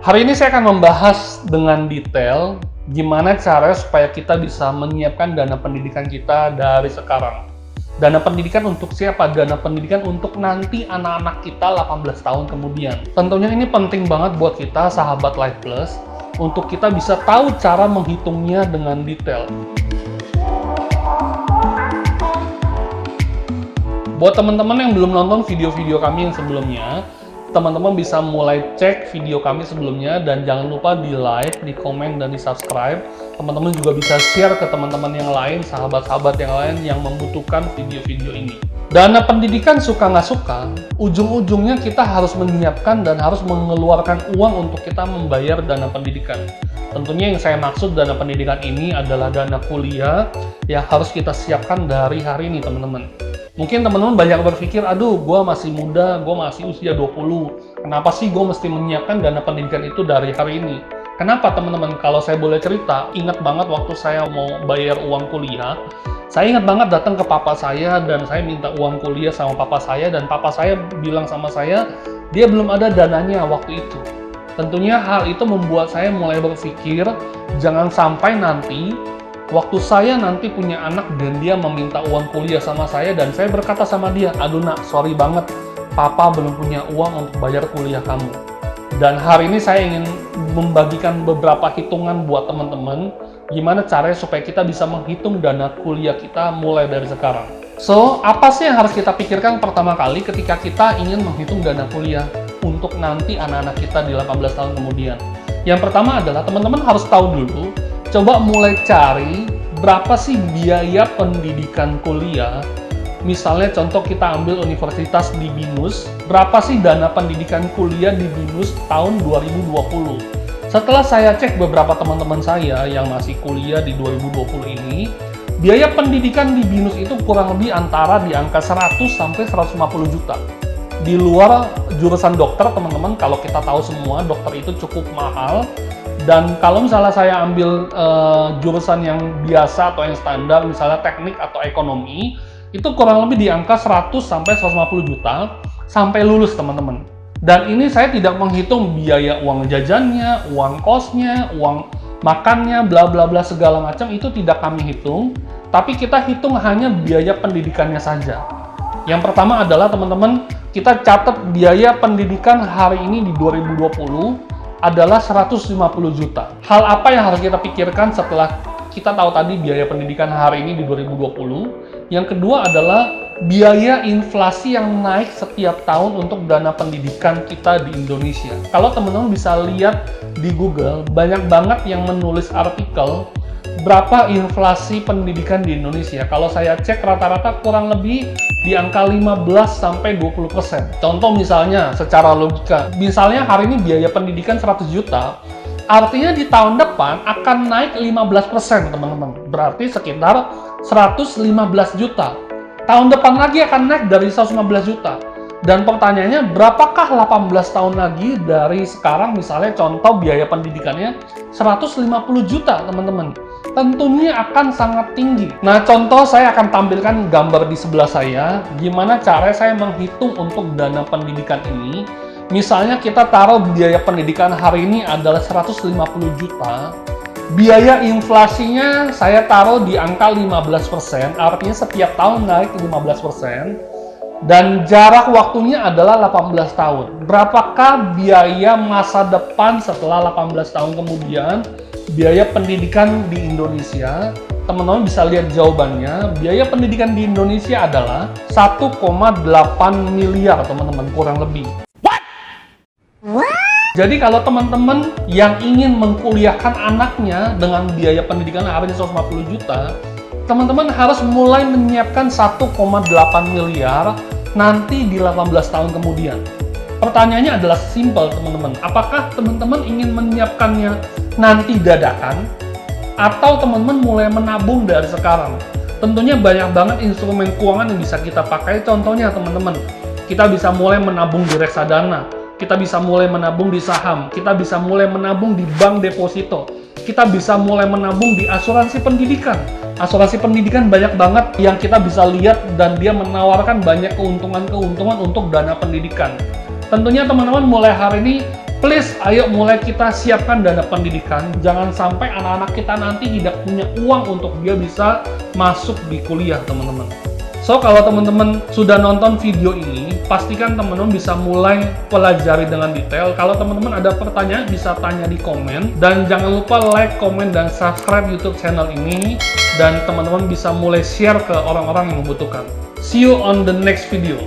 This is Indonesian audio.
Hari ini saya akan membahas dengan detail gimana cara supaya kita bisa menyiapkan dana pendidikan kita dari sekarang. Dana pendidikan untuk siapa? Dana pendidikan untuk nanti anak-anak kita 18 tahun kemudian. Tentunya ini penting banget buat kita, sahabat Life Plus, untuk kita bisa tahu cara menghitungnya dengan detail. Buat teman-teman yang belum nonton video-video kami yang sebelumnya, teman-teman bisa mulai cek video kami sebelumnya dan jangan lupa di like, di komen, dan di subscribe. Teman-teman juga bisa share ke teman-teman yang lain, sahabat-sahabat yang lain yang membutuhkan video-video ini. Dana pendidikan suka nggak suka, ujung-ujungnya kita harus menyiapkan dan harus mengeluarkan uang untuk kita membayar dana pendidikan. Tentunya yang saya maksud dana pendidikan ini adalah dana kuliah yang harus kita siapkan dari hari ini, teman-teman. Mungkin teman-teman banyak berpikir, aduh, gue masih muda, gue masih usia 20. Kenapa sih gue mesti menyiapkan dana pendidikan itu dari hari ini? Kenapa, teman-teman? Kalau saya boleh cerita, ingat banget waktu saya mau bayar uang kuliah, saya ingat banget datang ke papa saya dan saya minta uang kuliah sama papa saya, dan papa saya bilang sama saya, dia belum ada dananya waktu itu. Tentunya hal itu membuat saya mulai berpikir, jangan sampai nanti waktu saya nanti punya anak dan dia meminta uang kuliah sama saya dan saya berkata sama dia, aduh nak, sorry banget, papa belum punya uang untuk bayar kuliah kamu. Dan hari ini saya ingin membagikan beberapa hitungan buat teman-teman, gimana caranya supaya kita bisa menghitung dana kuliah kita mulai dari sekarang. So, apa sih yang harus kita pikirkan pertama kali ketika kita ingin menghitung dana kuliah untuk nanti anak-anak kita di 18 tahun kemudian? Yang pertama adalah teman-teman harus tahu dulu, coba mulai cari berapa sih biaya pendidikan kuliah. Misalnya contoh kita ambil universitas di BINUS, berapa sih dana pendidikan kuliah di BINUS tahun 2020. Setelah saya cek beberapa teman-teman saya yang masih kuliah di 2020 ini, biaya pendidikan di BINUS itu kurang lebih antara di angka 100 sampai 150 juta. Di luar jurusan dokter, teman-teman, kalau kita tahu semua, dokter itu cukup mahal. Dan kalau misalnya saya ambil jurusan yang biasa atau yang standar, misalnya teknik atau ekonomi, itu kurang lebih di angka 100 sampai 150 juta sampai lulus, teman-teman. Dan ini saya tidak menghitung biaya uang jajannya, uang kosnya, uang makannya, bla bla bla segala macam, itu tidak kami hitung, tapi kita hitung hanya biaya pendidikannya saja. Yang pertama adalah, teman-teman, kita catat biaya pendidikan hari ini di 2020 adalah 150 juta. Hal apa yang harus kita pikirkan setelah kita tahu tadi biaya pendidikan hari ini di 2020? Yang kedua adalah biaya inflasi yang naik setiap tahun untuk dana pendidikan kita di Indonesia. Kalau teman-teman bisa lihat di Google, banyak banget yang menulis artikel berapa inflasi pendidikan di Indonesia. Kalau saya cek rata-rata kurang lebih di angka 15-20%. Contoh misalnya secara logika, misalnya hari ini biaya pendidikan 100 juta, artinya di tahun depan akan naik 15%, teman-teman. Berarti sekitar 115 juta. Tahun depan lagi akan naik dari 115 juta. Dan pertanyaannya, berapakah 18 tahun lagi dari sekarang? Misalnya contoh biaya pendidikannya 150 juta, teman-teman. Tentunya akan sangat tinggi. Nah, contoh saya akan tampilkan gambar di sebelah saya, gimana cara saya menghitung untuk dana pendidikan ini. Misalnya kita taruh biaya pendidikan hari ini adalah 150 juta, biaya inflasinya saya taruh di angka 15%, artinya setiap tahun naik 15%, dan jarak waktunya adalah 18 tahun. Berapakah biaya masa depan setelah 18 tahun kemudian? Biaya pendidikan di Indonesia, teman-teman bisa lihat jawabannya. Biaya pendidikan di Indonesia adalah 1,8 miliar, teman-teman, kurang lebih. What? Jadi kalau teman-teman yang ingin mengkuliahkan anaknya dengan biaya pendidikan harinya 150 juta, teman-teman harus mulai menyiapkan 1,8 miliar nanti di 18 tahun kemudian. Pertanyaannya adalah simpel, teman-teman. Apakah teman-teman ingin menyiapkannya nanti dadakan, atau teman-teman mulai menabung dari sekarang? Tentunya banyak banget instrumen keuangan yang bisa kita pakai. Contohnya, teman-teman, kita bisa mulai menabung di reksadana, kita bisa mulai menabung di saham, kita bisa mulai menabung di bank deposito, kita bisa mulai menabung di asuransi pendidikan. Asuransi pendidikan banyak banget yang kita bisa lihat dan dia menawarkan banyak keuntungan-keuntungan untuk dana pendidikan. Tentunya teman-teman mulai hari ini Please, ayo mulai kita siapkan dana pendidikan. Jangan sampai anak-anak kita nanti tidak punya uang untuk dia bisa masuk di kuliah, teman-teman. So, kalau teman-teman sudah nonton video ini, pastikan teman-teman bisa mulai pelajari dengan detail. Kalau teman-teman ada pertanyaan, bisa tanya di komen. Dan jangan lupa like, komen, dan subscribe YouTube channel ini. Dan teman-teman bisa mulai share ke orang-orang yang membutuhkan. See you on the next video.